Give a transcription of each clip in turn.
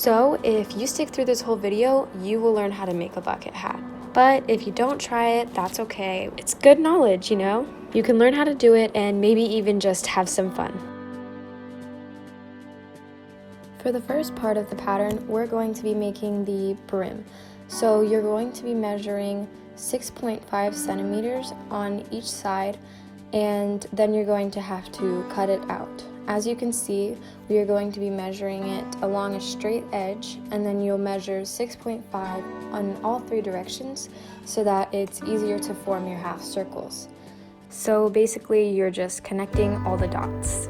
So if you stick through this whole video, you will learn how to make a bucket hat. But if you don't try it, that's okay. It's good knowledge, you know? You can learn how to do it and maybe even just have some fun. For the first part of the pattern, we're going to be making the brim. So you're going to be measuring 6.5 centimeters on each side, and then you're going to have to cut it out. As you can see, we are going to be measuring it along a straight edge, and then you'll measure 6.5 on all three directions so that it's easier to form your half circles. So basically, you're just connecting all the dots.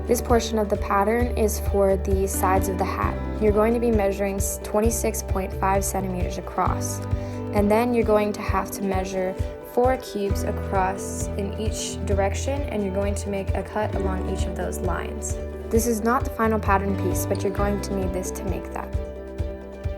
This portion of the pattern is for the sides of the hat. You're going to be measuring 26.5 centimeters across. And then you're going to have to measure 4 cubes across in each direction, and you're going to make a cut along each of those lines. This is not the final pattern piece, but you're going to need this to make that.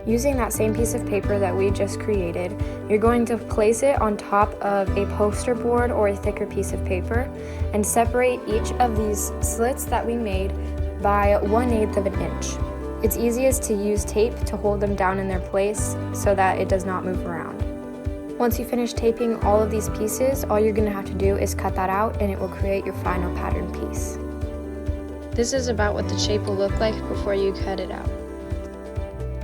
Using that same piece of paper that we just created, you're going to place it on top of a poster board or a thicker piece of paper and separate each of these slits that we made by 1/8 of an inch. It's easiest to use tape to hold them down in their place so that it does not move around. Once you finish taping all of these pieces, all you're going to have to do is cut that out and it will create your final pattern piece. This is about what the shape will look like before you cut it out.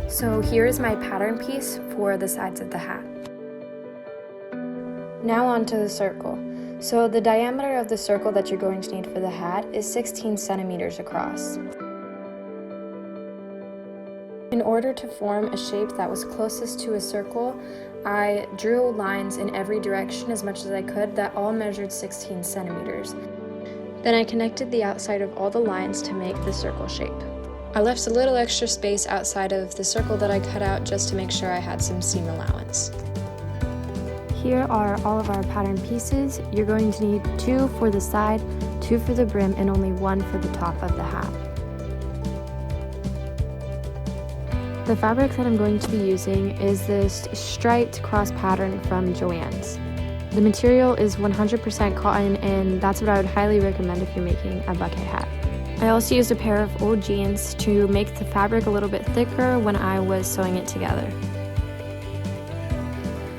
So here is my pattern piece for the sides of the hat. Now on to the circle. So the diameter of the circle that you're going to need for the hat is 16 centimeters across. In order to form a shape that was closest to a circle, I drew lines in every direction as much as I could that all measured 16 centimeters. Then I connected the outside of all the lines to make the circle shape. I left a little extra space outside of the circle that I cut out just to make sure I had some seam allowance. Here are all of our pattern pieces. You're going to need 2 for the side, 2 for the brim, and only 1 for the top of the hat. The fabric that I'm going to be using is this striped cross pattern from Joann's. The material is 100% cotton, and that's what I would highly recommend if you're making a bucket hat. I also used a pair of old jeans to make the fabric a little bit thicker when I was sewing it together.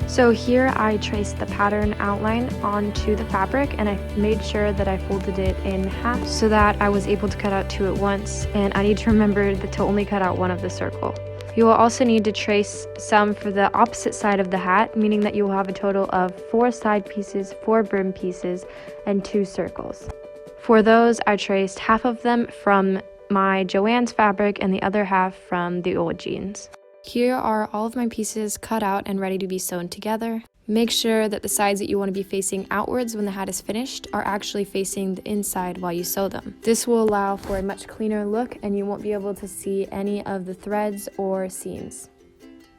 So here I traced the pattern outline onto the fabric, and I made sure that I folded it in half so that I was able to cut out 2 at once, and I need to remember to only cut out 1 of the circle. You will also need to trace some for the opposite side of the hat, meaning that you will have a total of 4 side pieces, 4 brim pieces, and 2 circles. For those, I traced half of them from my Joann's fabric and the other half from the old jeans. Here are all of my pieces cut out and ready to be sewn together. Make sure that the sides that you want to be facing outwards when the hat is finished are actually facing the inside while you sew them. This will allow for a much cleaner look, and you won't be able to see any of the threads or seams.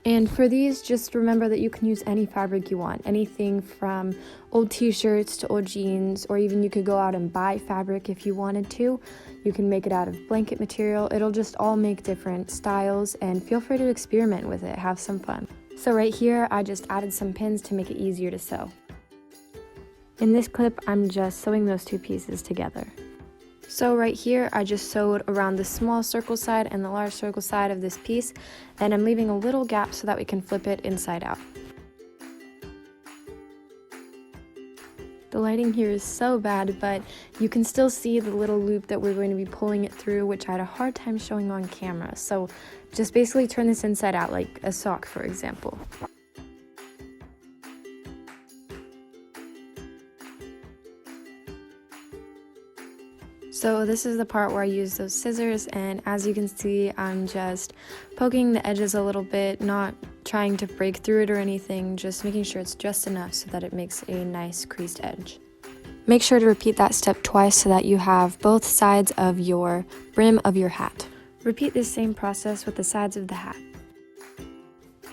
And for these, just remember that you can use any fabric you want, anything from old t-shirts to old jeans, or even you could go out and buy fabric if you wanted to. You can make it out of blanket material. It'll just all make different styles, and feel free to experiment with it, have some fun. So right here, I just added some pins to make it easier to sew. In this clip, I'm just sewing those 2 pieces together. So right here, I just sewed around the small circle side and the large circle side of this piece, and I'm leaving a little gap so that we can flip it inside out. The lighting here is so bad, but you can still see the little loop that we're going to be pulling it through, which I had a hard time showing on camera. So just basically turn this inside out like a sock, for example. So this is the part where I use those scissors, and as you can see, I'm just poking the edges a little bit, not trying to break through it or anything, just making sure it's just enough so that it makes a nice creased edge. Make sure to repeat that step twice so that you have both sides of your brim of your hat. Repeat this same process with the sides of the hat.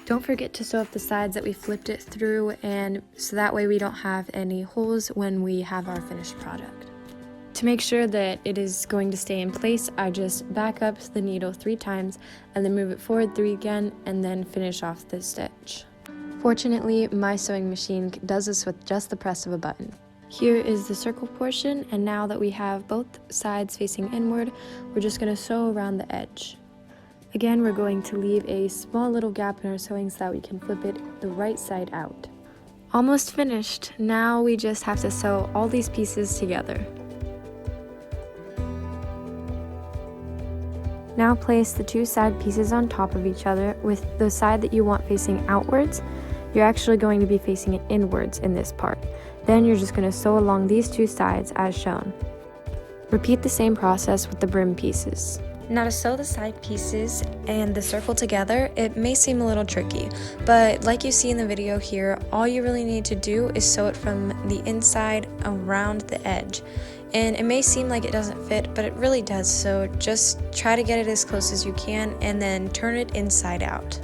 Don't forget to sew up the sides that we flipped it through, and so that way we don't have any holes when we have our finished product. To make sure that it is going to stay in place, I just back up the needle 3 times and then move it forward 3 again, and then finish off the stitch. Fortunately, my sewing machine does this with just the press of a button. Here is the circle portion, and now that we have both sides facing inward, we're just going to sew around the edge. Again, we're going to leave a small little gap in our sewing so that we can flip it the right side out. Almost finished. Now we just have to sew all these pieces together. Now place the two side pieces on top of each other with the side that you want facing outwards. You're actually going to be facing it inwards in this part. Then you're just going to sew along these two sides as shown. Repeat the same process with the brim pieces. Now to sew the side pieces and the circle together, it may seem a little tricky, but like you see in the video here, all you really need to do is sew it from the inside around the edge. And it may seem like it doesn't fit, but it really does, so just try to get it as close as you can and then turn it inside out.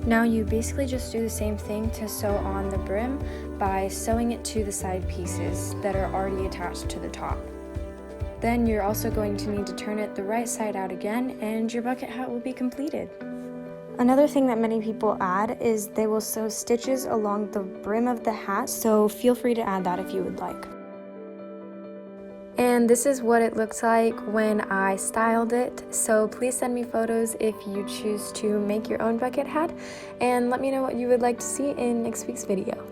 Now you basically just do the same thing to sew on the brim by sewing it to the side pieces that are already attached to the top. Then you're also going to need to turn it the right side out again and your bucket hat will be completed. Another thing that many people add is they will sew stitches along the brim of the hat, so feel free to add that if you would like. And this is what it looks like when I styled it, so please send me photos if you choose to make your own bucket hat, and let me know what you would like to see in next week's video.